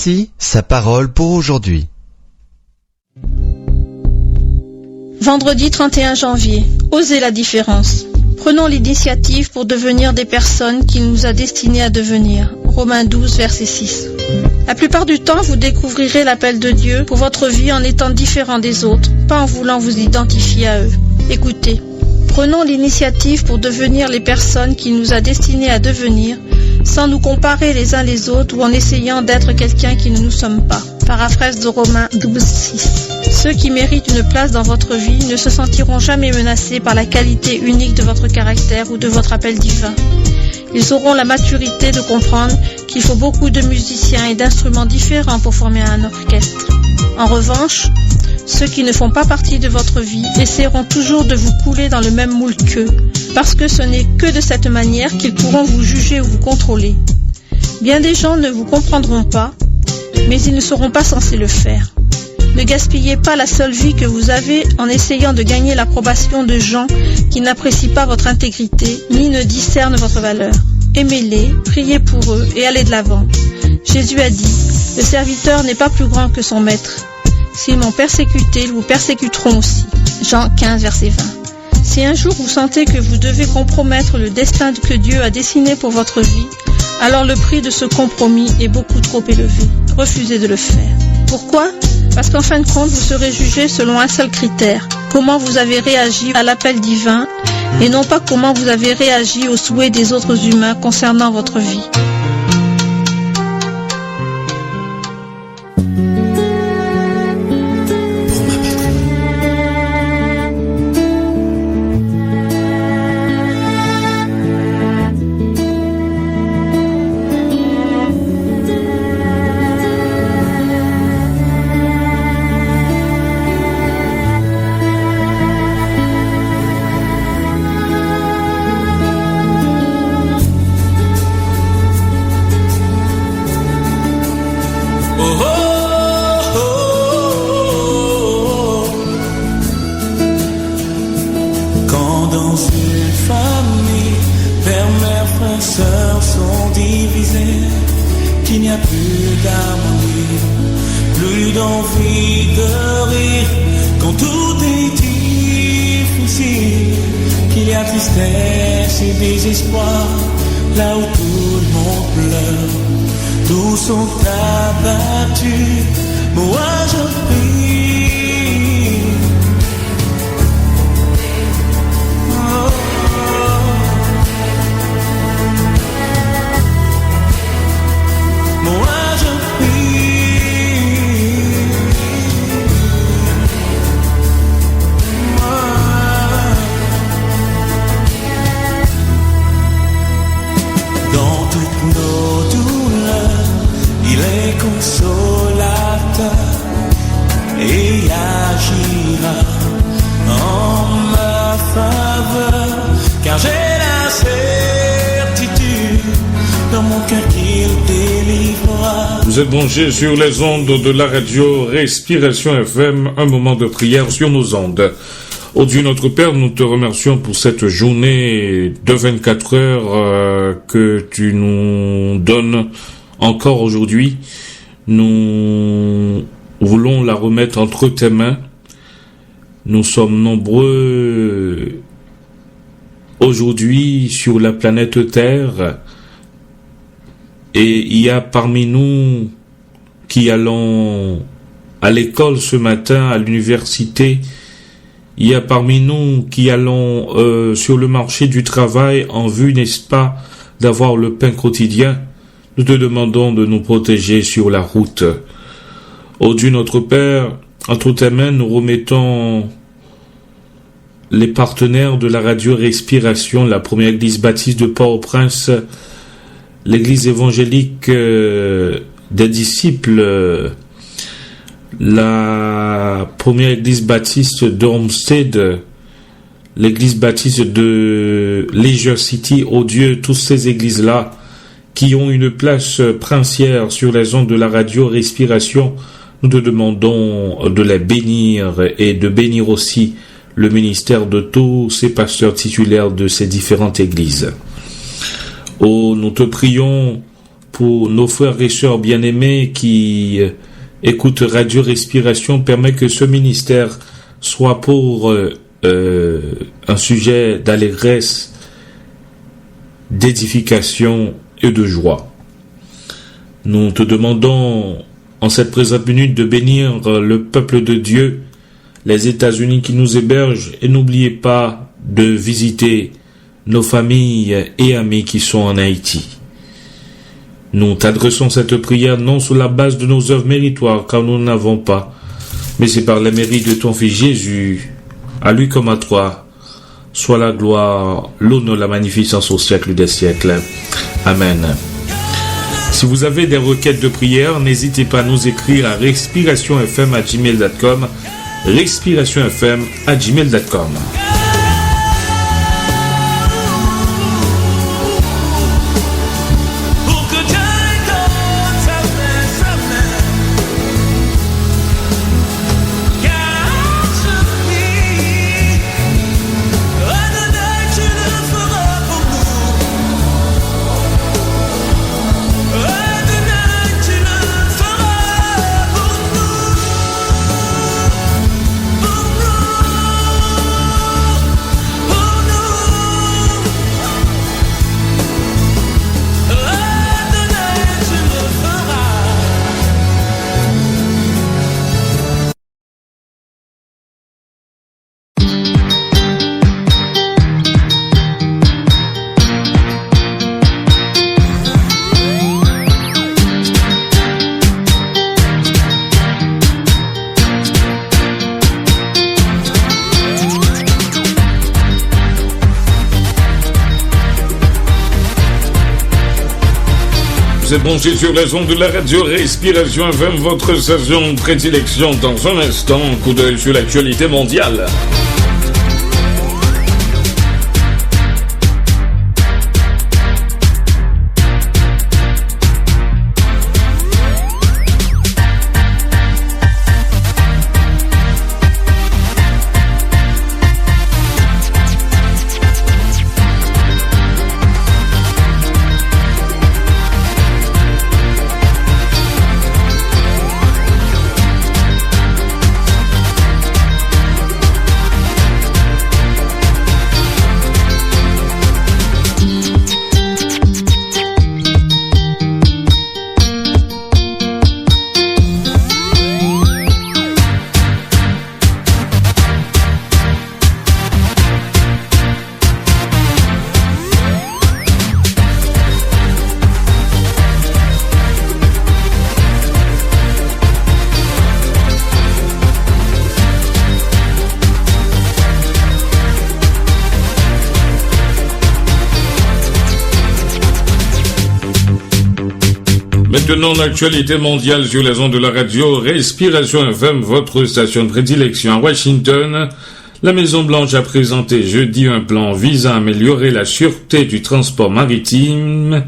Voici sa parole pour aujourd'hui. Vendredi 31 janvier, osez la différence. Prenons l'initiative pour devenir des personnes qu'il nous a destinées à devenir. Romains 12, verset 6. La plupart du temps, vous découvrirez l'appel de Dieu pour votre vie en étant différent des autres, pas en voulant vous identifier à eux. Écoutez, prenons l'initiative pour devenir les personnes qu'il nous a destinées à devenir, sans nous comparer les uns les autres ou en essayant d'être quelqu'un qui ne nous sommes pas. Paraphrase de Romains 12, 6. Ceux qui méritent une place dans votre vie ne se sentiront jamais menacés par la qualité unique de votre caractère ou de votre appel divin. Ils auront la maturité de comprendre qu'il faut beaucoup de musiciens et d'instruments différents pour former un orchestre. En revanche, ceux qui ne font pas partie de votre vie essaieront toujours de vous couler dans le même moule qu'eux, parce que ce n'est que de cette manière qu'ils pourront vous juger ou vous contrôler. Bien des gens ne vous comprendront pas, mais ils ne seront pas censés le faire. Ne gaspillez pas la seule vie que vous avez en essayant de gagner l'approbation de gens qui n'apprécient pas votre intégrité ni ne discernent votre valeur. Aimez-les, priez pour eux et allez de l'avant. Jésus a dit, le serviteur n'est pas plus grand que son maître. S'ils m'ont persécuté, ils vous persécuteront aussi. Jean 15, verset 20. Si un jour vous sentez que vous devez compromettre le destin que Dieu a dessiné pour votre vie, alors le prix de ce compromis est beaucoup trop élevé. Refusez de le faire. Pourquoi ? Parce qu'en fin de compte, vous serez jugé selon un seul critère. Comment vous avez réagi à l'appel divin et non pas comment vous avez réagi aux souhaits des autres humains concernant votre vie. il est consolateur et agira en ma faveur, car j'ai la certitude dans mon cœur qu'il délivrera. Vous êtes branchés sur les ondes de la radio Respiration FM, un moment de prière sur nos ondes. Ô Dieu notre Père, nous te remercions pour cette journée de 24 heures que tu nous donnes encore aujourd'hui. Nous voulons la remettre entre tes mains. Nous sommes nombreux aujourd'hui sur la planète Terre et il y a parmi nous qui allons à l'école ce matin, à l'université. Il y a parmi nous qui allons sur le marché du travail en vue, n'est-ce pas, d'avoir le pain quotidien. Nous te demandons de nous protéger sur la route. Ô Dieu notre Père, entre tes mains, nous remettons les partenaires de la radio Respiration, la première église baptiste de Port-au-Prince, l'église évangélique des disciples, la première église baptiste d'Olmsted, l'église baptiste de Leisure City, ô Dieu, toutes ces églises-là qui ont une place princière sur les ondes de la radio Respiration, nous te demandons de les bénir et de bénir aussi le ministère de tous ces pasteurs titulaires de ces différentes églises. Oh, nous te prions pour nos frères et sœurs bien-aimés qui écoute Radio Respiration, permet que ce ministère soit pour un sujet d'allégresse, d'édification et de joie. Nous te demandons en cette présente minute de bénir le peuple de Dieu, les États-Unis qui nous hébergent, et n'oubliez pas de visiter nos familles et amis qui sont en Haïti. Nous t'adressons cette prière non sur la base de nos œuvres méritoires, car nous n'avons pas, mais c'est par les mérites de ton Fils Jésus, à lui comme à toi, soit la gloire, l'honneur, la magnificence au siècle des siècles. Amen. Si vous avez des requêtes de prière, n'hésitez pas à nous écrire à respirationfm@gmail.com, respirationfm@gmail.com. Vous êtes branchés sur les ondes de la radio Respiration FM, votre station de prédilection. Dans un instant, coup d'œil sur l'actualité mondiale. maintenant l'actualité mondiale sur les ondes de la radio Respiration FM, votre station de prédilection à Washington. La Maison-Blanche a présenté jeudi un plan visant à améliorer la sûreté du transport maritime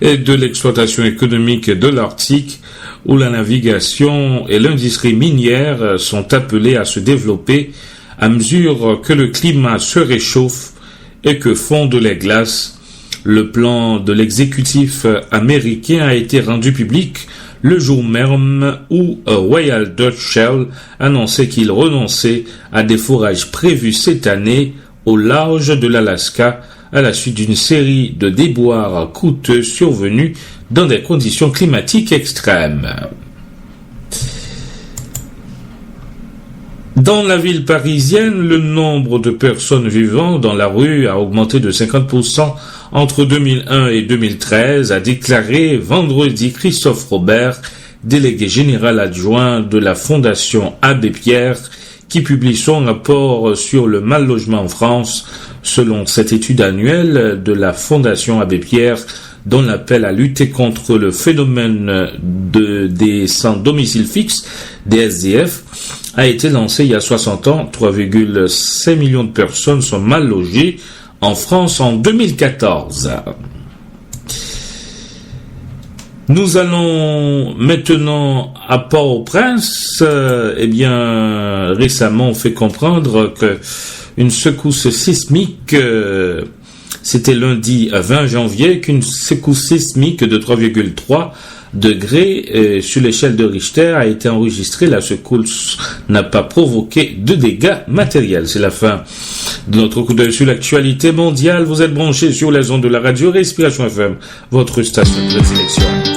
et de l'exploitation économique de l'Arctique, où la navigation et l'industrie minière sont appelées à se développer à mesure que le climat se réchauffe et que fondent les glaces. Le plan de l'exécutif américain a été rendu public le jour même où Royal Dutch Shell annonçait qu'il renonçait à des forages prévus cette année au large de l'Alaska à la suite d'une série de déboires coûteux survenus dans des conditions climatiques extrêmes. Dans la ville parisienne, le nombre de personnes vivant dans la rue a augmenté de 50% entre 2001 et 2013, a déclaré vendredi Christophe Robert, délégué général adjoint de la Fondation Abbé Pierre, qui publie son rapport sur le mal logement en France. Selon cette étude annuelle de la Fondation Abbé Pierre, dont l'appel à lutter contre le phénomène des sans domicile fixe, des SDF, a été lancé il y a 60 ans. 3,5 millions de personnes sont mal logées en France en 2014. Nous allons maintenant à Port-au-Prince. Récemment, on fait comprendre que une secousse sismique, c'était lundi 20 janvier, qu'une secousse sismique de 3,3 degrés sur l'échelle de Richter a été enregistrée. La secousse n'a pas provoqué de dégâts matériels. C'est la fin de notre coup d'œil sur l'actualité mondiale. Vous êtes branchés sur les ondes de la radio Respiration FM, votre station de prédilection.